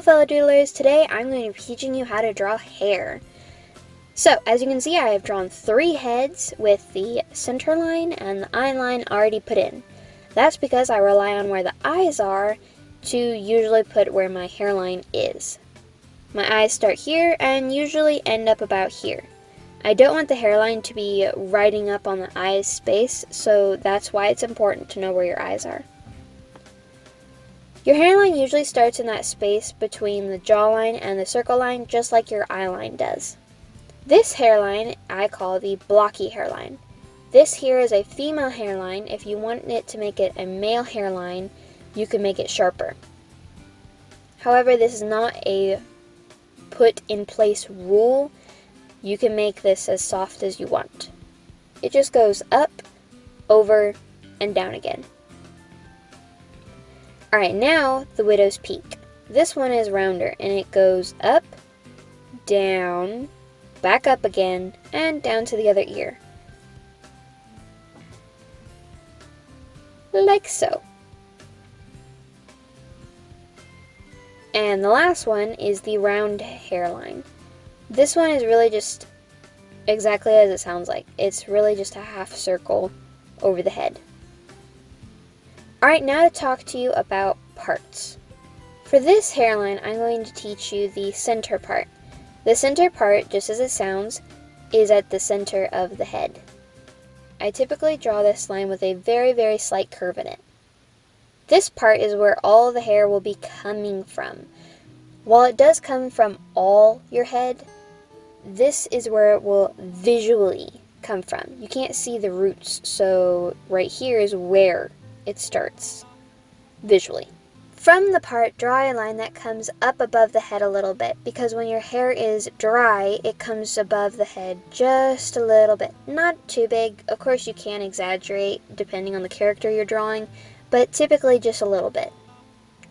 fellow doodlers, today I'm going to be teaching you how to draw hair. So, as you can see, I have drawn 3 heads with the center line and the eye line already put in. That's because I rely on where the eyes are to usually put where my hairline is. My eyes start here and usually end up about here. I don't want the hairline to be riding up on the eye's space, so that's why it's important to know where your eyes are. Your hairline usually starts in that space between the jawline and the circle line, just like your eyeline does. This hairline I call the blocky hairline. This here is a female hairline. If you want it to make it a male hairline, you can make it sharper. However, this is not a put in place rule. You can make this as soft as you want. It just goes up, over, and down again. Alright, now the widow's peak. This one is rounder and it goes up, down, back up again, and down to the other ear. Like so. And the last one is the round hairline. This one is really just exactly as it sounds like. It's really just a half circle over the head. Alright, now to talk to you about parts. For this hairline, I'm going to teach you the center part. The center part, just as it sounds, is at the center of the head. I typically draw this line with a very, very slight curve in it. This part is where all the hair will be coming from. While it does come from all your head, this is where it will visually come from. You can't see the roots, so right here is where it starts visually. From the part, draw a line that comes up above the head a little bit, because when your hair is dry, it comes above the head just a little bit. Not too big. Of course, you can exaggerate depending on the character you're drawing, but typically just a little bit.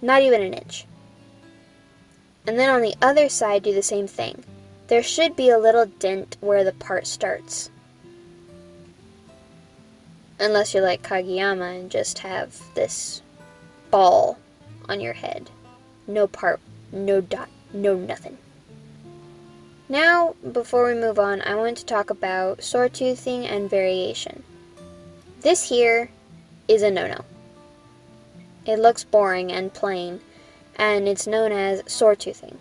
Not even an inch. And then on the other side, do the same thing. There should be a little dent where the part starts. Unless you're like Kageyama and just have this ball on your head. No part, no dot, no nothing. Now, before we move on, I want to talk about Soretoothing and variation. This here is a no-no. It looks boring and plain, and it's known as Soretoothing.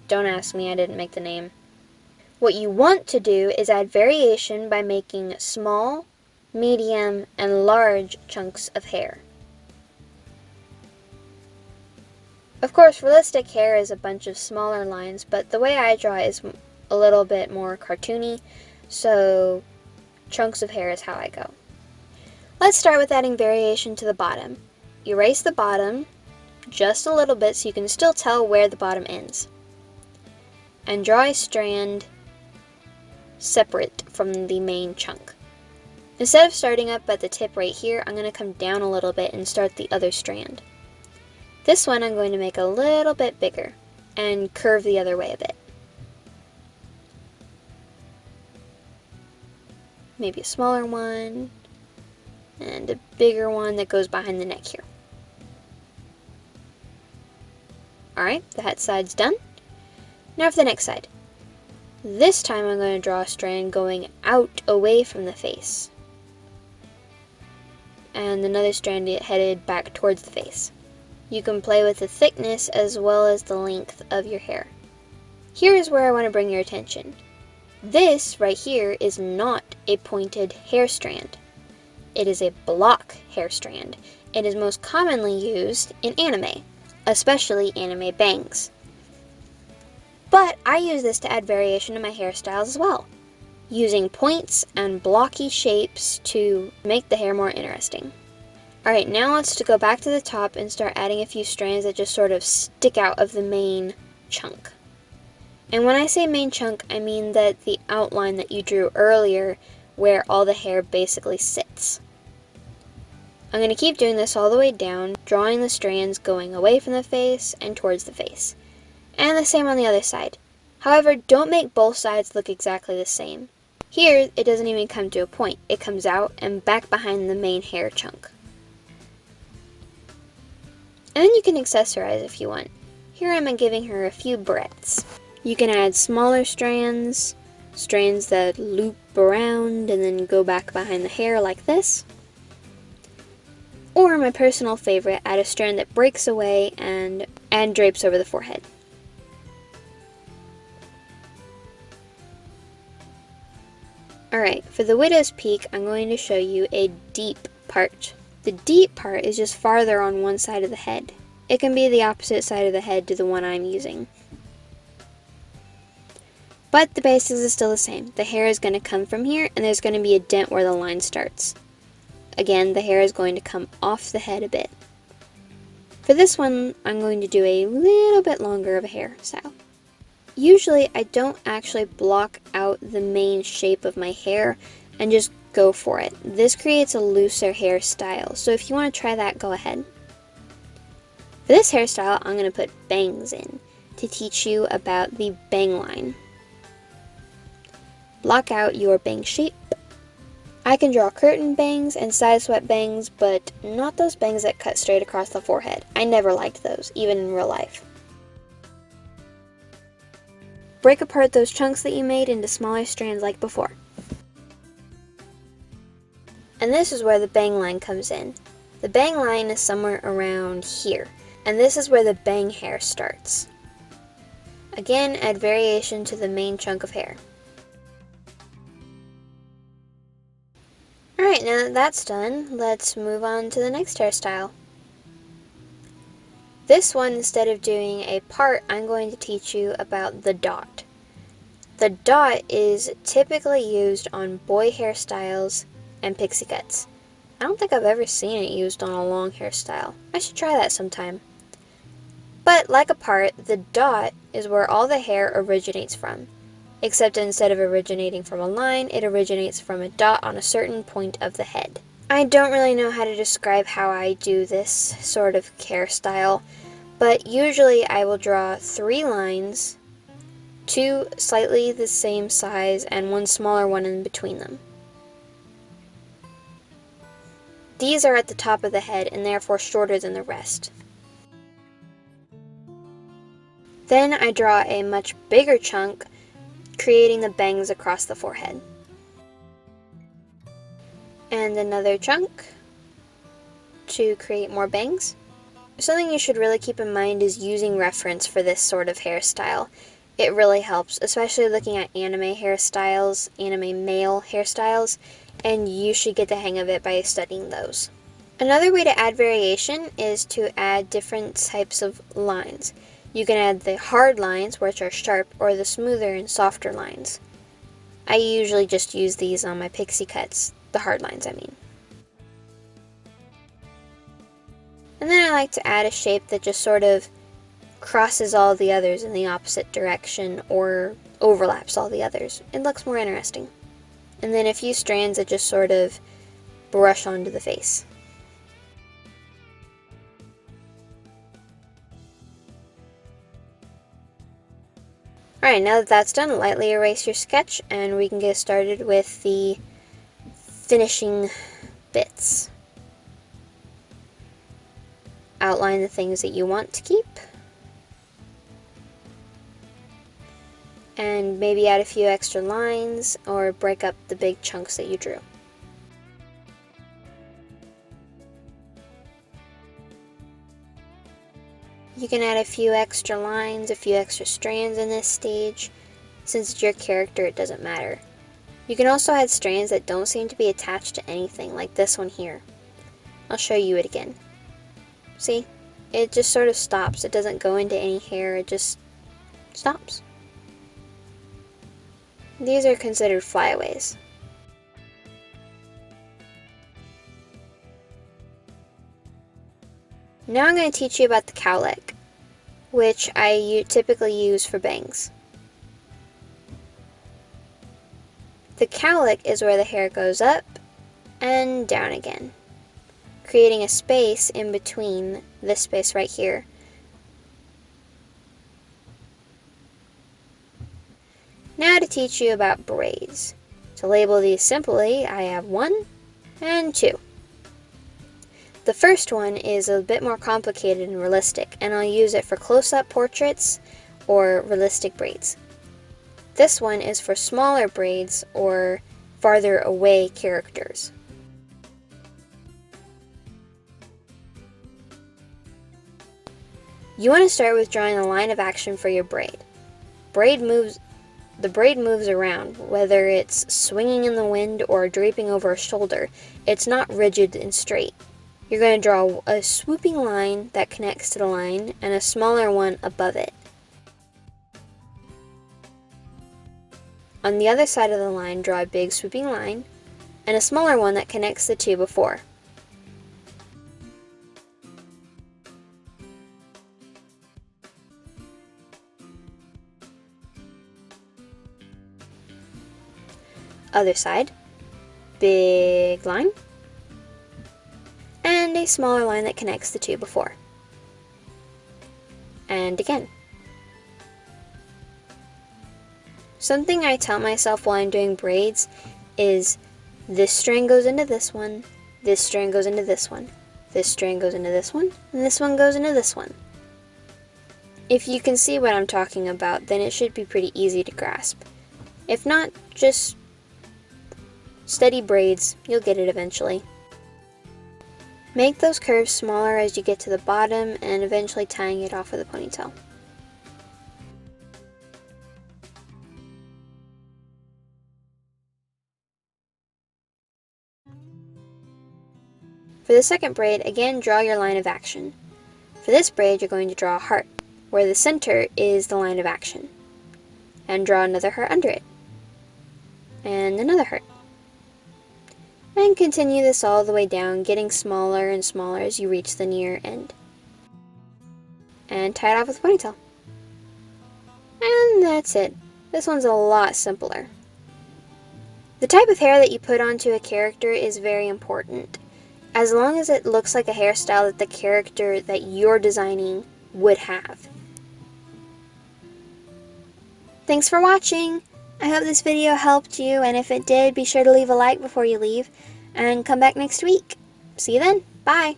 Don't ask me, I didn't make the name. What you want to do is add variation by making small, medium, and large chunks of hair. Of course, realistic hair is a bunch of smaller lines, but the way I draw is a little bit more cartoony, so chunks of hair is how I go. Let's start with adding variation to the bottom. Erase the bottom just a little bit so you can still tell where the bottom ends. And draw a strand separate from the main chunk. Instead of starting up at the tip right here, I'm going to come down a little bit and start the other strand. This one I'm going to make a little bit bigger and curve the other way a bit. Maybe a smaller one and a bigger one that goes behind the neck here. Alright, that side's done. Now for the next side. This time I'm going to draw a strand going out away from the face. And another strand headed back towards the face. You can play with the thickness as well as the length of your hair. Here is where I want to bring your attention. This right here is not a pointed hair strand. It is a block hair strand. It is most commonly used in anime, especially anime bangs. But I use this to add variation to my hairstyles as well, using points and blocky shapes to make the hair more interesting. Alright, now let's go back to the top and start adding a few strands that just sort of stick out of the main chunk. And when I say main chunk, I mean that the outline that you drew earlier where all the hair basically sits. I'm going to keep doing this all the way down, drawing the strands going away from the face and towards the face. And the same on the other side. However, don't make both sides look exactly the same. Here, it doesn't even come to a point. It comes out and back behind the main hair chunk. And then you can accessorize if you want. Here I'm giving her a few breadths. You can add smaller strands, strands that loop around and then go back behind the hair like this. Or my personal favorite, add a strand that breaks away and drapes over the forehead. Alright, for the widow's peak, I'm going to show you a deep part. The deep part is just farther on one side of the head. It can be the opposite side of the head to the one I'm using. But the basics is still the same. The hair is going to come from here, and there's going to be a dent where the line starts. Again, the hair is going to come off the head a bit. For this one, I'm going to do a little bit longer of a hairstyle. Usually, I don't actually block out the main shape of my hair and just go for it. This creates a looser hairstyle, so if you want to try that, go ahead. For this hairstyle, I'm going to put bangs in to teach you about the bang line. Block out your bang shape. I can draw curtain bangs and side swept bangs, but not those bangs that cut straight across the forehead. I never liked those, even in real life. Break apart those chunks that you made into smaller strands like before. And this is where the bang line comes in. The bang line is somewhere around here, and this is where the bang hair starts. Again, add variation to the main chunk of hair. Alright, now that that's done, let's move on to the next hairstyle. This one, instead of doing a part, I'm going to teach you about the dot. The dot is typically used on boy hairstyles and pixie cuts. I don't think I've ever seen it used on a long hairstyle. I should try that sometime. But like a part, the dot is where all the hair originates from. Except instead of originating from a line, it originates from a dot on a certain point of the head. I don't really know how to describe how I do this sort of hairstyle, but usually I will draw 3 lines, 2 slightly the same size, and 1 smaller one in between them. These are at the top of the head and therefore shorter than the rest. Then I draw a much bigger chunk, creating the bangs across the forehead. And another chunk to create more bangs. Something you should really keep in mind is using reference for this sort of hairstyle. It really helps, especially looking at anime hairstyles, anime male hairstyles, and you should get the hang of it by studying those. Another way to add variation is to add different types of lines. You can add the hard lines, which are sharp, or the smoother and softer lines. I usually just use these on my pixie cuts, the hard lines I mean. And then I like to add a shape that just sort of crosses all the others in the opposite direction or overlaps all the others. It looks more interesting. And then a few strands that just sort of brush onto the face. Alright, now that that's done, lightly erase your sketch and we can get started with the finishing bits. Outline the things that you want to keep. And maybe add a few extra lines or break up the big chunks that you drew. You can add a few extra lines, a few extra strands in this stage. Since it's your character, it doesn't matter. You can also add strands that don't seem to be attached to anything, like this one here. I'll show you it again. See? It just sort of stops. It doesn't go into any hair, it just stops. These are considered flyaways. Now I'm going to teach you about the cowlick, which I typically use for bangs. The cowlick is where the hair goes up and down again, creating a space in between this space right here. Now to teach you about braids. To label these simply, I have 1 and 2. The first one is a bit more complicated and realistic, and I'll use it for close-up portraits or realistic braids. This one is for smaller braids or farther away characters. You want to start with drawing a line of action for your braid. The braid moves around, whether it's swinging in the wind or draping over a shoulder. It's not rigid and straight. You're going to draw a swooping line that connects to the line and a smaller one above it. On the other side of the line, draw a big swooping line and a smaller one that connects the two before. Other side, big line, and a smaller line that connects the two before. And again. Something I tell myself while I'm doing braids is this strand goes into this one, this strand goes into this one, this strand goes into this one, and this one goes into this one. If you can see what I'm talking about, then it should be pretty easy to grasp. If not, just steady braids, you'll get it eventually. Make those curves smaller as you get to the bottom and eventually tying it off with a ponytail. For the second braid, again draw your line of action. For this braid, you're going to draw a heart, where the center is the line of action. And draw another heart under it. And another heart. And continue this all the way down, getting smaller and smaller as you reach the near end. And tie it off with a ponytail. And that's it. This one's a lot simpler. The type of hair that you put onto a character is very important. As long as it looks like a hairstyle that the character that you're designing would have. Thanks for watching! I hope this video helped you, and if it did, be sure to leave a like before you leave, and come back next week. See you then! Bye!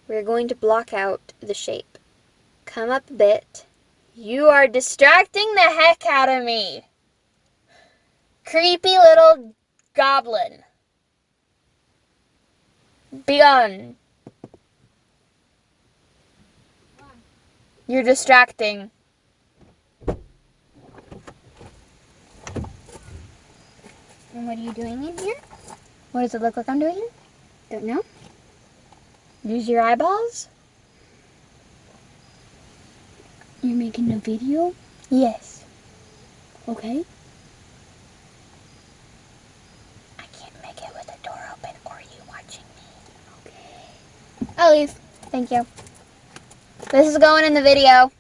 We're going to block out the shape. Come up a bit. You are distracting the heck out of me! Creepy little goblin. Be gone. You're distracting. And what are you doing in here? What does it look like I'm doing? Don't know. Use your eyeballs? You're making a video? Yes. Okay. I can't make it with the door open or you watching me. Okay. I'll leave. Thank you. This is going in the video.